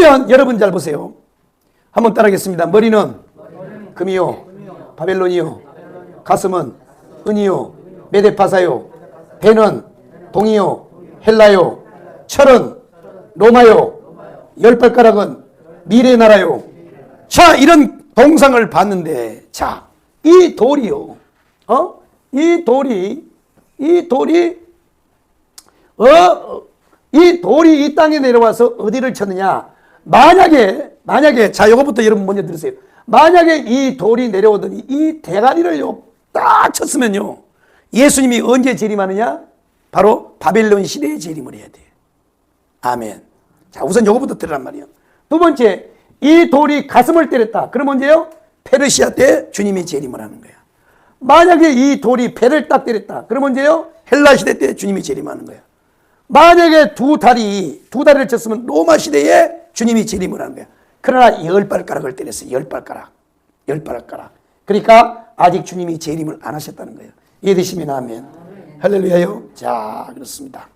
그러면 여러분 잘 보세요. 한번 따라하겠습니다. 머리는 금이요, 바벨론이요, 가슴은 은이요, 메데파사요, 배는 동이요, 헬라요, 철은 로마요, 열 발가락은 미래 나라요. 자, 이런 동상을 봤는데, 자, 이 돌이요, 이 돌이 이 땅에 내려와서 어디를 쳤느냐? 만약에, 자, 요거부터 여러분 먼저 들으세요. 만약에 이 돌이 내려오더니 이 대가리를 딱 쳤으면요, 예수님이 언제 재림하느냐? 바로 바벨론 시대에 재림을 해야 돼요. 아멘. 자, 우선 요거부터 들으란 말이에요. 두 번째, 이 돌이 가슴을 때렸다. 그럼 언제요? 페르시아 때 주님이 재림을 하는 거야. 만약에 이 돌이 배를 딱 때렸다. 그럼 언제요? 헬라 시대 때 주님이 재림하는 거야. 만약에 두 다리를 쳤으면 로마 시대에 주님이 재림을 하는 거야. 그러나 10발가락을 때렸어요. 10발가락. 그러니까 아직 주님이 재림을 안 하셨다는 거예요. 이해되시면 아멘. 할렐루야요. 자, 그렇습니다.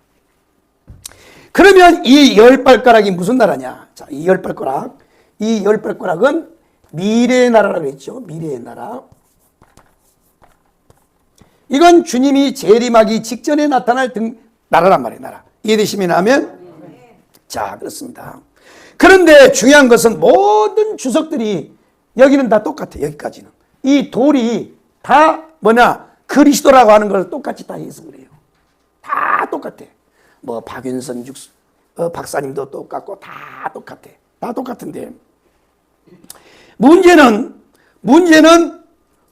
그러면 이 10발가락이 무슨 나라냐? 자, 이 10발가락은 미래의 나라라고 했죠. 미래의 나라. 이건 주님이 재림하기 직전에 나타날 나라란 말이에요. 나라. 이해되시면 하면? 자, 그렇습니다. 그런데 중요한 것은 모든 주석들이 여기는 다 똑같아요. 여기까지는. 이 돌이 다 그리스도라고 하는 걸 똑같이 다 해석을 해요. 다 똑같아. 뭐 박윤선 박사님도 똑같고 다 똑같아. 다 똑같은데 문제는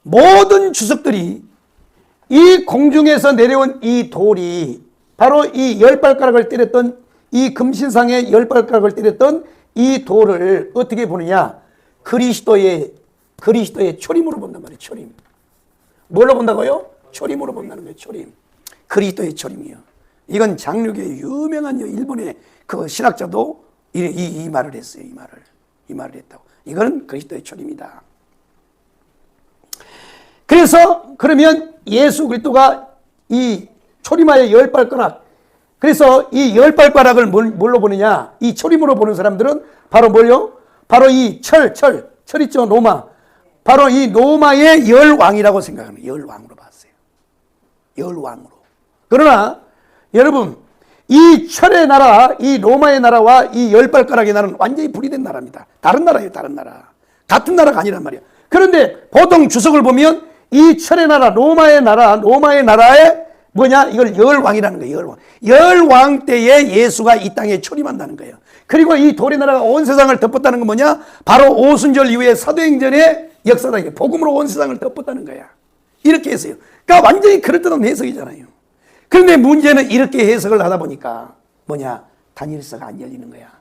모든 주석들이 이 공중에서 내려온 이 돌이 바로 이 10발가락을 때렸던 이 금신상의 10발가락을 때렸던 이 돌을 어떻게 보느냐? 그리스도의 초림으로 본단 말이에요. 초림. 뭘로 본다고요? 초림으로 본다는 거예요. 초림. 그리스도의 초림이요. 이건 장류계의 유명한 일본의 그 신학자도 이 말을 했어요. 이 말을 했다고. 이건 그리스도의 초림이다. 그래서 그러면 예수 그리스도가 이 초림하여 10발가락, 그래서 이 10발가락을 뭘로 보느냐? 이 초림으로 보는 사람들은 바로 뭘요? 바로 이 철 있죠? 로마. 바로 이 로마의 열왕이라고 생각하는 거예요. 열왕으로 봤어요. 열왕으로. 그러나 여러분, 이 철의 나라, 이 로마의 나라와 이 10발가락의 나라는 완전히 분리된 나라입니다. 다른 나라예요. 다른 나라. 같은 나라가 아니란 말이에요. 그런데 보통 주석을 보면 이 철의 나라, 로마의 나라에 이걸 열왕이라는 거예요. 열왕 때에 예수가 이 땅에 초림한다는 거예요. 그리고 이 돌의 나라가 온 세상을 덮었다는 건 뭐냐? 바로 오순절 이후에 사도행전의 역사다. 이게 복음으로 온 세상을 덮었다는 거야. 이렇게 했어요. 그러니까 완전히 그럴듯한 해석이잖아요. 그런데 문제는 이렇게 해석을 하다 보니까 다니엘서가 안 열리는 거야.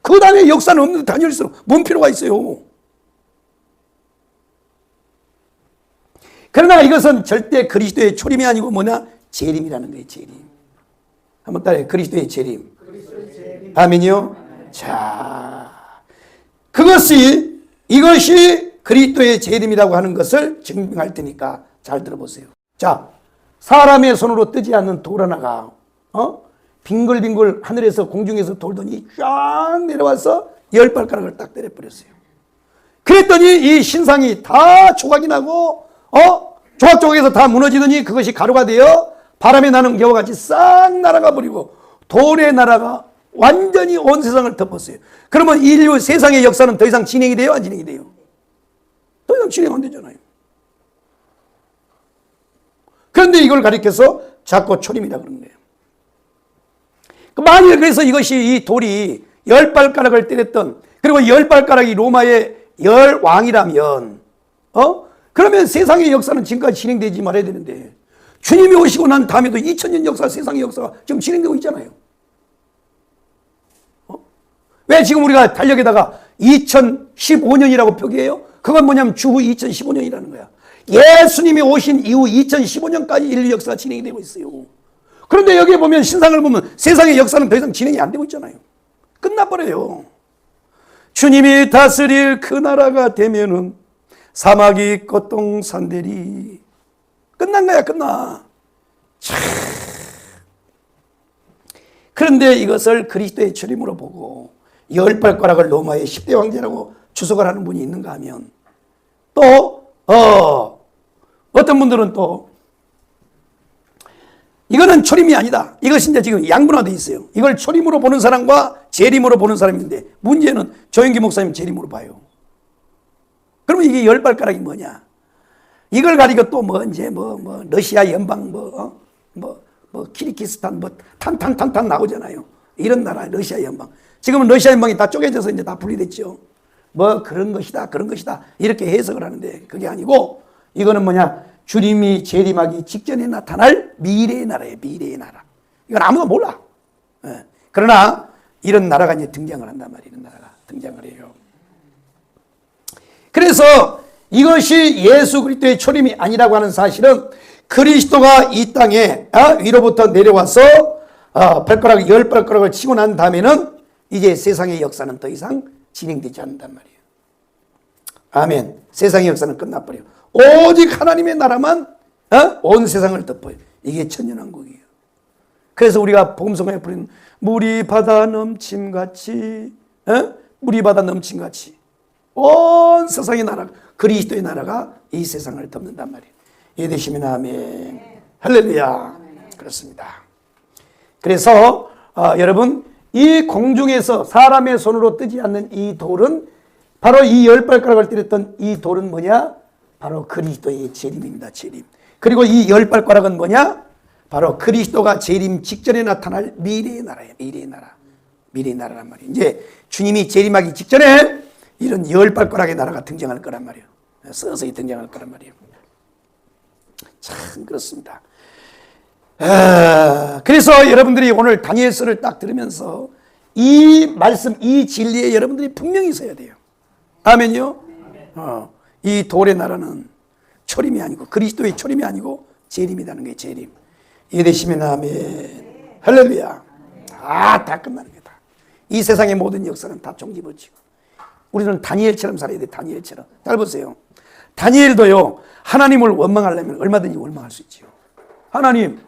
그 다음에 역사는 없는데 다니엘서 뭔 필요가 있어요? 그러나 이것은 절대 그리스도의 초림이 아니고 재림이라는 거예요. 재림. 한번 따라해요. 그리스도의 재림. 아멘이요? 자, 이것이 그리스도의 재림이라고 하는 것을 증명할 테니까 잘 들어보세요. 자, 사람의 손으로 뜨지 않는 돌 하나가 빙글빙글 하늘에서 공중에서 돌더니 쫙 내려와서 10발가락을 딱 때려버렸어요. 그랬더니 이 신상이 다 조각이 나고 조각조각에서 다 무너지더니 그것이 가루가 되어 바람에 나는 겨와 같이 싹 날아가 버리고 돌의 나라가 완전히 온 세상을 덮었어요. 그러면 인류 세상의 역사는 더 이상 진행이 돼요? 안 진행이 돼요? 더 이상 진행 안 되잖아요. 그런데 이걸 가리켜서 자꾸 초림이라고 그러는 거예요. 만일 그래서 이것이 이 돌이 10발가락을 때렸던, 그리고 10발가락이 로마의 열왕이라면 그러면 세상의 역사는 지금까지 진행되지 말아야 되는데 주님이 오시고 난 다음에도 2000년 역사, 세상의 역사가 지금 진행되고 있잖아요. 왜 지금 우리가 달력에다가 2015년이라고 표기해요? 그건 뭐냐면 주후 2015년이라는 거야. 예수님이 오신 이후 2015년까지 인류 역사가 진행이 되고 있어요. 그런데 여기에 보면 신상을 보면 세상의 역사는 더 이상 진행이 안 되고 있잖아요. 끝나버려요. 주님이 다스릴 그 나라가 되면은 사막이 꽃동산들이 끝난 거야. 끝나. 그런데 이것을 그리스도의 초림으로 보고 열 발가락을 로마의 10대 황제라고 추석을 하는 분이 있는가 하면 또 어떤 분들은 또 이거는 초림이 아니다. 이것이 이제 지금 양분화되어 있어요. 이걸 초림으로 보는 사람과 재림으로 보는 사람이 있는데 문제는 조영기 목사님 재림으로 봐요. 그러면 이게 열 발가락이 뭐냐? 이걸 가지고 또 이제 러시아 연방 키르기스탄 탄 나오잖아요. 이런 나라 러시아 연방. 지금은 러시아 연방이 다 쪼개져서 이제 다 분리됐죠. 그런 것이다 이렇게 해석을 하는데 그게 아니고 이거는 뭐냐? 주님이 재림하기 직전에 나타날 미래의 나라예요. 미래의 나라. 이건 아무도 몰라. 예. 그러나 이런 나라가 이제 등장을 한단 말이에요. 이런 나라가 등장을 해요. 그래서 이것이 예수 그리스도의 초림이 아니라고 하는 사실은 그리스도가 이 땅에 위로부터 내려와서 발가락 열 발가락을 치고 난 다음에는 이제 세상의 역사는 더 이상 진행되지 않는단 말이에요. 아멘. 세상의 역사는 끝나버려. 오직 하나님의 나라만 온 세상을 덮어요. 이게 천년왕국이에요. 그래서 우리가 복음성가에 부르는 물이 바다 넘침같이 물이 바다 넘침같이 온 세상의 나라 그리스도의 나라가 이 세상을 덮는단 말이에요. 이해되시면 아멘. 할렐루야. 그렇습니다. 그래서 여러분 이 공중에서 사람의 손으로 뜨지 않는 이 돌은 바로 이 열 발가락을 때렸던 이 돌은 뭐냐? 바로 그리스도의 재림입니다. 재림. 그리고 이 열 발가락은 뭐냐? 바로 그리스도가 재림 직전에 나타날 미래의 나라예요. 미래의 나라. 미래의 나라란 말이에요. 이제 주님이 재림하기 직전에 이런 열 발가락의 나라가 등장할 거란 말이에요. 서서히 등장할 거란 말이에요. 참 그렇습니다. 그래서 여러분들이 오늘 다니엘서를 딱 들으면서 이 말씀, 이 진리에 여러분들이 분명히 서야 돼요. 아멘이요? 이 돌의 나라는 초림이 아니고 그리스도의 초림이 아니고 재림이라는 게 재림. 이해되시면 아멘. 할렐루야. 다 끝나는 거다. 이 세상의 모든 역사는 다 종지부지고 우리는 다니엘처럼 살아야 돼. 다니엘처럼. 잘 보세요. 다니엘도요 하나님을 원망하려면 얼마든지 원망할 수 있지요. 하나님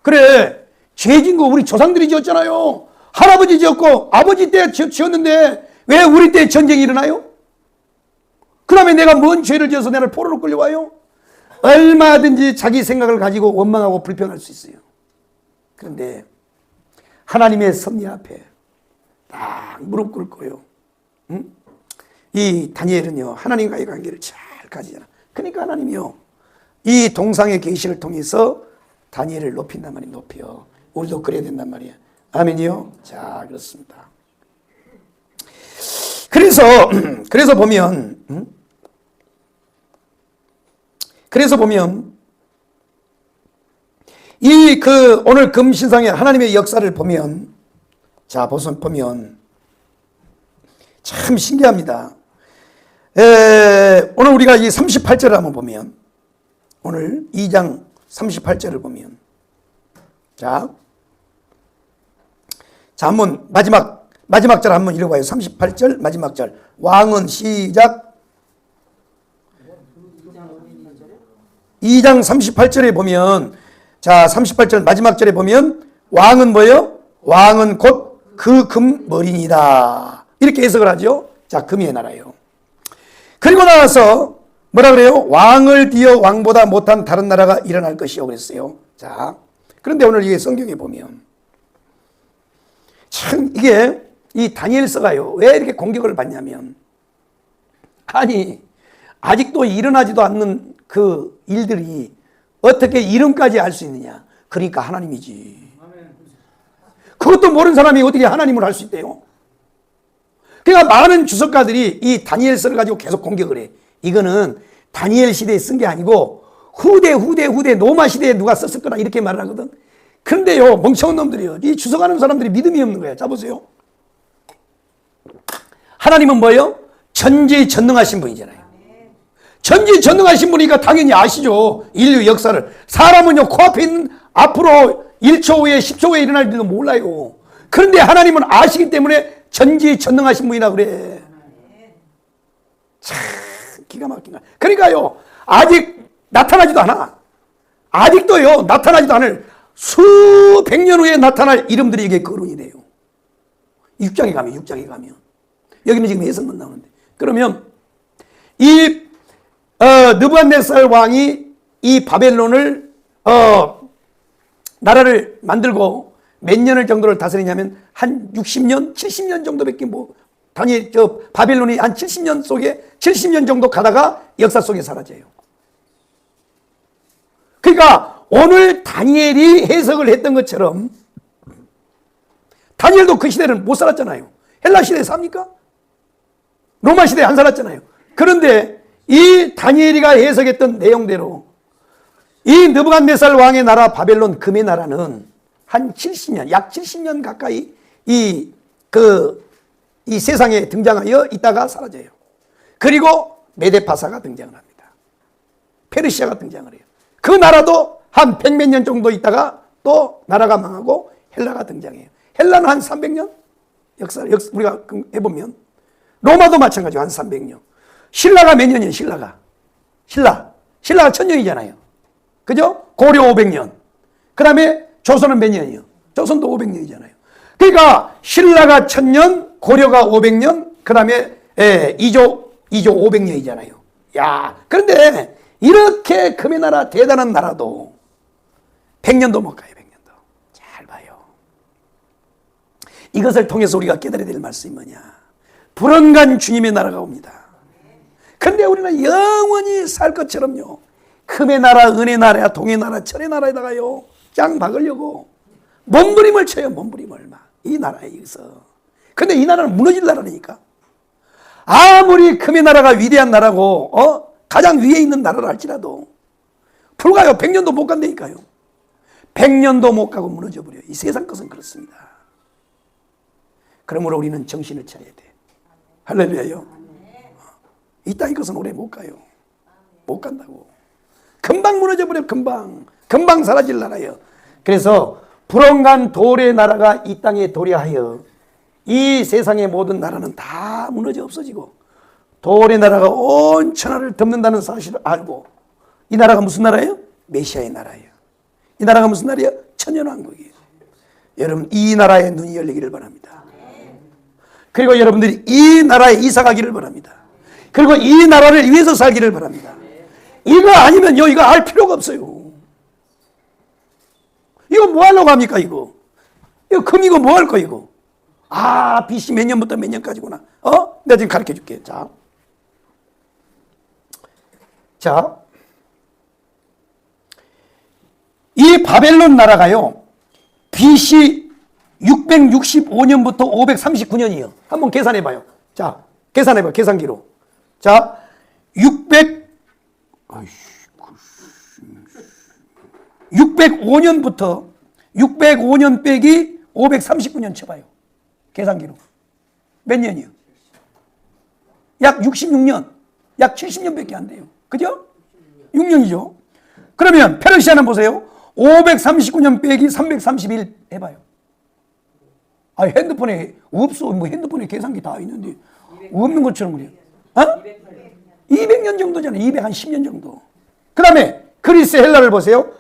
그래 죄진 거 우리 조상들이 지었잖아요. 할아버지 지었고 아버지 때 지었는데 왜 우리 때 전쟁이 일어나요? 그 다음에 내가 뭔 죄를 지어서 내가 포로로 끌려와요? 얼마든지 자기 생각을 가지고 원망하고 불평할 수 있어요. 그런데 하나님의 섭리 앞에 딱 무릎 꿇고요. 이 다니엘은요 하나님과의 관계를 잘 가지잖아. 그러니까 하나님이요 이 동상의 계시를 통해서 다니엘을 높인단 말이에요. 높여. 우리도 그래야 된단 말이에요. 아멘이요? 자 그렇습니다. 그래서 보면 오늘 금신상의 하나님의 역사를 보면 보면 참 신기합니다. 오늘 우리가 이 38절을 한번 보면 오늘 2장 38절을 보면 한번 마지막 절 한번 읽어봐요. 38절 마지막 절. 왕은 시작. 2장 38절에 보면 38절 마지막 절에 보면 왕은 뭐예요? 왕은 곧 그 금머리니라. 이렇게 해석을 하죠. 금의 나라예요. 그리고 나와서 뭐라 그래요? 왕을 뒤어 왕보다 못한 다른 나라가 일어날 것이요 그랬어요. 그런데 오늘 이게 성경에 보면 참 이게 이 다니엘서가요 왜 이렇게 공격을 받냐면 아니 아직도 일어나지도 않는 그 일들이 어떻게 이름까지 알 수 있느냐? 그러니까 하나님이지. 그것도 모르는 사람이 어떻게 하나님을 알 수 있대요? 그러니까 많은 주석가들이 이 다니엘서를 가지고 계속 공격을 해. 이거는 다니엘 시대에 쓴 게 아니고 후대 노마 시대에 누가 썼을 거라 이렇게 말을 하거든. 그런데요 멍청한 놈들이요 이 주석하는 사람들이 믿음이 없는 거야. 자 보세요. 하나님은 뭐예요? 전지전능하신 분이잖아요. 전지전능하신 분이니까 당연히 아시죠. 인류 역사를. 사람은요 코앞에 있는 앞으로 1초 후에 10초 후에 일어날 일도 몰라요. 그런데 하나님은 아시기 때문에 전지전능하신 분이라 그래. 참 기가 막힌 거야. 그러니까요 아직 나타나지도 않아. 아직도요 나타나지도 않을 수백 년 후에 나타날 이름들이 이게 거론이 돼요. 6장에 가면. 여기는 지금 해석만 나오는데. 그러면 이 느부갓네살 왕이 이 바벨론을 나라를 만들고 몇 년을 정도를 다스리냐면 한 60년, 70년 정도밖에 바벨론이 한 70년 속에 70년 정도 가다가 역사 속에 사라져요. 그러니까 오늘 다니엘이 해석을 했던 것처럼 다니엘도 그 시대를 못 살았잖아요. 헬라 시대에 삽니까? 로마 시대에 안 살았잖아요. 그런데 이 다니엘이가 해석했던 내용대로 이 느부갓네살 왕의 나라 바벨론 금의 나라는 한 70년, 약 70년 가까이 이 세상에 등장하여 있다가 사라져요. 그리고 메데파사가 등장을 합니다. 페르시아가 등장을 해요. 그 나라도 한 100몇 년 정도 있다가 또 나라가 망하고 헬라가 등장해요. 헬라는 한 300년? 역사 우리가 해보면 로마도 마찬가지고 한 300년. 신라가 몇 년이에요? 신라가 1000년이잖아요. 그죠? 고려 500년. 그 다음에 조선은 몇 년이에요? 조선도 500년이잖아요. 그러니까 신라가 1000년, 고려가 500년, 그 다음에 이조 500년이잖아요. 야, 그런데 이렇게 금의 나라, 대단한 나라도 100년도 못 가요. 100년도. 잘 봐요. 이것을 통해서 우리가 깨달아야 될 말씀이 뭐냐? 불언간 주님의 나라가 옵니다. 근데 우리는 영원히 살 것처럼요, 금의 나라, 은혜 나라, 동의 나라, 철의 나라에다가요 짱 박으려고 몸부림을 쳐요. 몸부림을 막 이 나라에 있어. 근데 이 나라는 무너질 나라니까. 아무리 금의 나라가 위대한 나라고 가장 위에 있는 나라라 할지라도 불가요 100년도 못 간다니까요. 100년도 못 가고 무너져 버려요. 이 세상 것은 그렇습니다. 그러므로 우리는 정신을 차려야 돼. 할렐루야요. 이 땅의 것은 오래 못 가요. 못 간다고. 금방 무너져 버려. 금방 사라질 나라예요. 그래서 불언간 돌의 나라가 이 땅에 도래하여 이 세상의 모든 나라는 다 무너져 없어지고 돌의 나라가 온 천하를 덮는다는 사실을 알고, 이 나라가 무슨 나라예요? 메시아의 나라예요. 이 나라가 무슨 나라예요? 천년왕국이에요. 여러분, 이 나라에 눈이 열리기를 바랍니다. 그리고 여러분들이 이 나라에 이사 가기를 바랍니다. 그리고 이 나라를 위해서 살기를 바랍니다. 이거 아니면요, 이거 알 필요가 없어요. 이거 뭐 하려고 합니까, 이거? 이거 이거 뭐 할 거, 이거? BC 몇 년부터 몇 년까지구나. 내가 지금 가르쳐 줄게. 자. 이 바벨론 나라가요, BC 665년부터 539년이에요. 한번 계산해 봐요. 자, 계산해 봐요. 계산기로. 자, 605년부터 605년 빼기 539년 쳐봐요. 계산기로. 몇 년이요? 약 66년. 약 70년밖에 안 돼요. 그죠? 6년이죠. 그러면 페르시아는 보세요. 539년 빼기 331 해봐요. 핸드폰에 없어. 뭐 핸드폰에 계산기 다 있는데 없는 것처럼 그래요. 200년 정도잖아요. 210년 정도. 그 다음에 그리스 헬라를 보세요.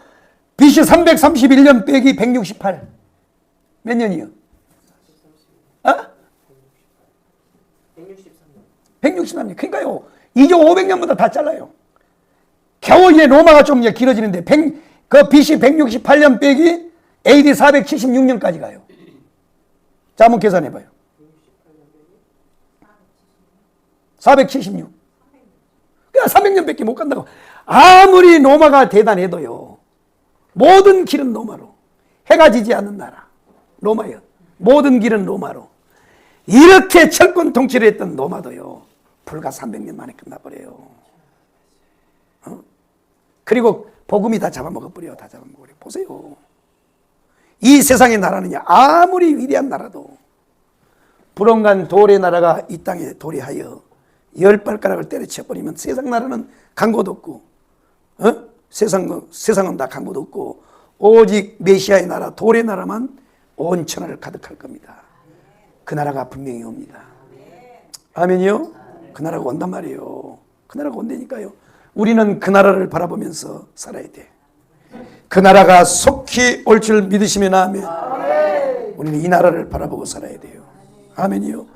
BC 331년 빼기 168. 몇 년이요? 163년. 그러니까요, 이제 500년보다 다 잘라요. 겨우 이제 로마가 좀 이제 길어지는데, BC 168년 빼기 AD 476년까지 가요. 자, 한번 계산해 봐요. 476. 그냥 300년밖에 못 간다고. 아무리 로마가 대단해도요, 모든 길은 로마로. 해가 지지 않는 나라. 로마요. 모든 길은 로마로. 이렇게 철권 통치를 했던 로마도요, 불과 300년 만에 끝나버려요. 그리고 복음이 다 잡아먹어버려요. 다 잡아먹어버려요. 보세요. 이 세상의 나라는요, 아무리 위대한 나라도 불언간 돌의 나라가 이 땅에 도래하여 10발가락을 때려쳐버리면 세상 나라는 간 곳 없고, 세상은 다 간 곳 없고, 오직 메시아의 나라, 돌의 나라만 온 천하를 가득할 겁니다. 그 나라가 분명히 옵니다. 아멘이요? 그 나라가 온단 말이에요. 그 나라가 온다니까요. 우리는 그 나라를 바라보면서 살아야 돼. 그 나라가 속히 올 줄 믿으시면 아멘. 우리는 이 나라를 바라보고 살아야 돼요. 아멘이요.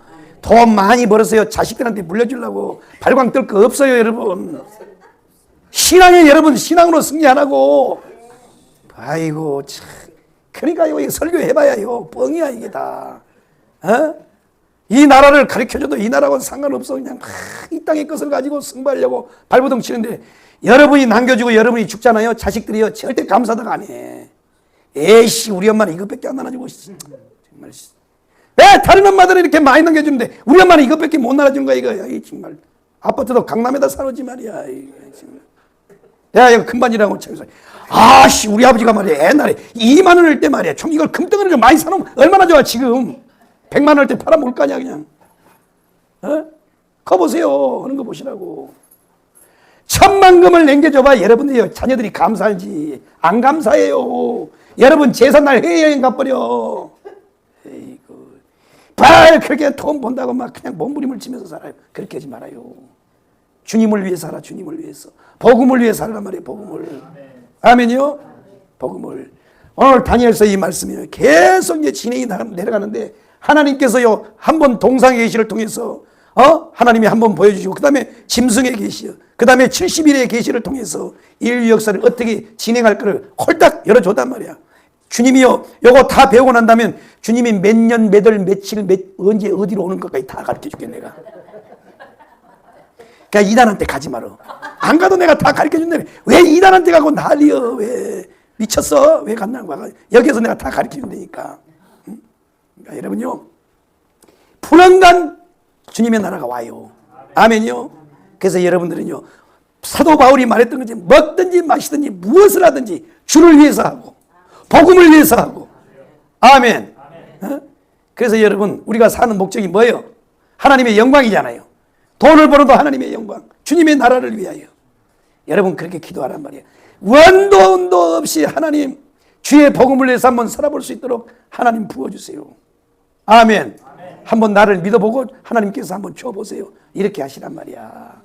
돈 많이 벌었어요. 자식들한테 물려주려고 발광 뜰 거 없어요, 여러분. 신앙에 여러분 신앙으로 승리 안 하고, 아이고 참. 그러니까요, 설교해봐야요 뻥이야 이게 다. 이 나라를 가르쳐줘도 이 나라하고는 상관없어. 그냥 이 땅의 것을 가지고 승부하려고 발버둥 치는데, 여러분이 남겨주고 여러분이 죽잖아요. 자식들이요 절대 감사다가 안 해. 에이씨 우리 엄마는 이것밖에 안 나눠주고, 정말 왜 다른 엄마들은 이렇게 많이 남겨주는데 우리 엄마는 이것밖에 못 나눠준 거야 이거. 정말 아파트도 강남에다 사놓지 말이야. 야 이거 금반지라고 쳐서, 아씨 우리 아버지가 말이야 옛날에 2만 원일 때 말이야 좀 이걸 금덩어리를 많이 사놓으면 얼마나 좋아. 지금 100만 원일 때 팔아먹을 거 아니야 그냥. 거 보세요 하는 거 보시라고. 1000만금을 남겨줘봐 여러분들이 자녀들이 감사하지 안 감사해요. 여러분 제삿날 해외여행 가버려. 에이구 그렇게 돈 본다고 막 그냥 몸부림을 치면서 살아요. 그렇게 하지 말아요. 주님을 위해 살아. 주님을 위해서 복음을 위해 살란 말이에요. 복음을. 아멘이요. 복음을. 오늘 다니엘서 이 말씀이요 계속 이제 진행이 내려가는데, 하나님께서요 한번 동상의 계시를 통해서 하나님이 한번 보여주시고, 그 다음에 짐승의 계시요, 그 다음에 70일의 계시를 통해서 인류 역사를 어떻게 진행할 거를 홀딱 열어줬단 말이야. 주님이요 요거 다 배우고 난 다음에 주님이 몇 년, 몇 월, 며칠, 언제 어디로 오는 것까지 다 가르쳐 줄게 내가. 그러니까 이단한테 가지 마라. 안 가도 내가 다 가르쳐 준다며. 왜 이단한테 가고 난리여. 왜 미쳤어? 왜 갔냐고. 여기에서 내가 다 가르쳐 준다니까. 그러니까 여러분요 불안간 주님의 나라가 와요. 아멘이요. 그래서 여러분들은요 사도 바울이 말했던 거지, 먹든지 마시든지 무엇을 하든지 주를 위해서 하고 복음을 위해서 하고. 아멘. 그래서 여러분 우리가 사는 목적이 뭐예요? 하나님의 영광이잖아요. 돈을 벌어도 하나님의 영광, 주님의 나라를 위하여. 여러분 그렇게 기도하란 말이에요. 원도 없이 하나님 주의 복음을 위해서 한번 살아볼 수 있도록 하나님 부어주세요. 아멘. 한번 나를 믿어보고 하나님께서 한번 줘보세요. 이렇게 하시란 말이야.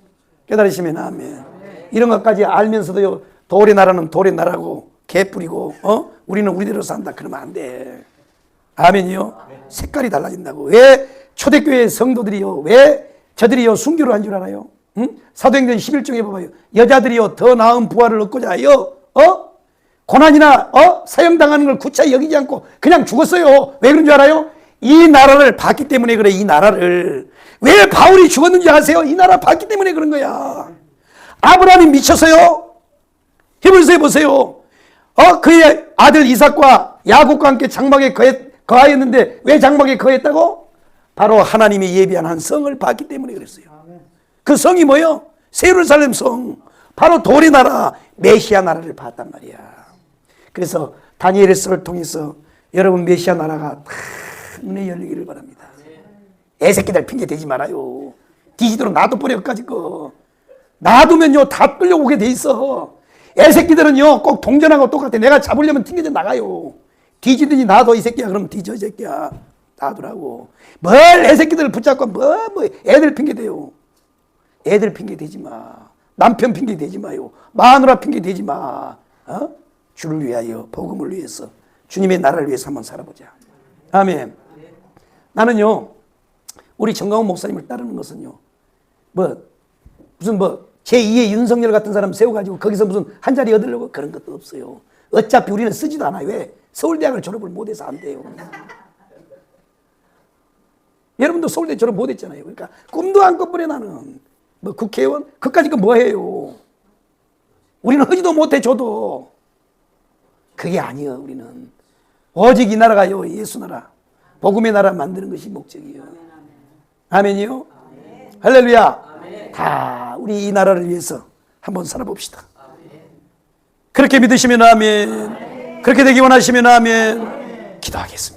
깨달으시면 아멘. 이런 것까지 알면서도요 돌의 나라는 돌의 나라고 개뿔이고 우리는 우리대로 산다 그러면 안 돼. 아멘이요. 색깔이 달라진다고. 왜 초대교회 성도들이요 왜 저들이요 순교를 한 줄 알아요? 사도행전 11장에 봐봐요. 여자들이요 더 나은 부활을 얻고자 하여 고난이나 사형당하는 걸 구차히 여기지 않고 그냥 죽었어요. 왜 그런 줄 알아요? 이 나라를 봤기 때문에 그래. 이 나라를. 왜 바울이 죽었는지 아세요? 이 나라 봤기 때문에 그런 거야. 아브라함이 미쳤어요. 히브리서에 보세요. 그의 아들 이삭과 야곱과 함께 장막에 거하였는데 왜 장막에 거했다고? 바로 하나님이 예비한 한 성을 봤기 때문에 그랬어요. 그 성이 뭐예요? 새 예루살렘 성. 바로 돌의 나라, 메시아 나라를 봤단 말이야. 그래서 다니엘서를 통해서 여러분 메시아 나라가 다 눈에 열리기를 바랍니다. 애새끼들 핑계 대지 말아요. 뒤지도록 놔둬버려 끝까지 거. 놔두면요 다 끌려오게 돼 있어. 애새끼들은요 꼭 동전하고 똑같아. 내가 잡으려면 튕겨져 나가요. 뒤지든지 놔둬 이 새끼야. 그럼 뒤져 이 새끼야. 놔두라고. 뭘 애새끼들을 붙잡고 뭐 애들 핑계 대요. 애들 핑계 대지 마. 남편 핑계 대지 마요. 마누라 핑계 대지 마. 주를 위하여 복음을 위해서 주님의 나라를 위해서 한번 살아보자. 아멘. 나는요 우리 정강훈 목사님을 따르는 것은요 무슨 제2의 윤석열 같은 사람 세워가지고 거기서 무슨 한 자리 얻으려고 그런 것도 없어요. 어차피 우리는 쓰지도 않아요. 왜? 서울대학을 졸업을 못해서 안 돼요. 여러분도 서울대 졸업 못했잖아요. 그러니까 꿈도 안 꿔버려. 나는 국회의원 그까짓 거 뭐해요. 우리는 하지도 못해. 줘도 그게 아니에요. 우리는 오직 이 나라가요 예수 나라 복음의 나라 만드는 것이 목적이에요. 아멘이요. 할렐루야. 다 우리 이 나라를 위해서 한번 살아봅시다. 그렇게 믿으시면 아멘. 그렇게 되기 원하시면 아멘. 기도하겠습니다.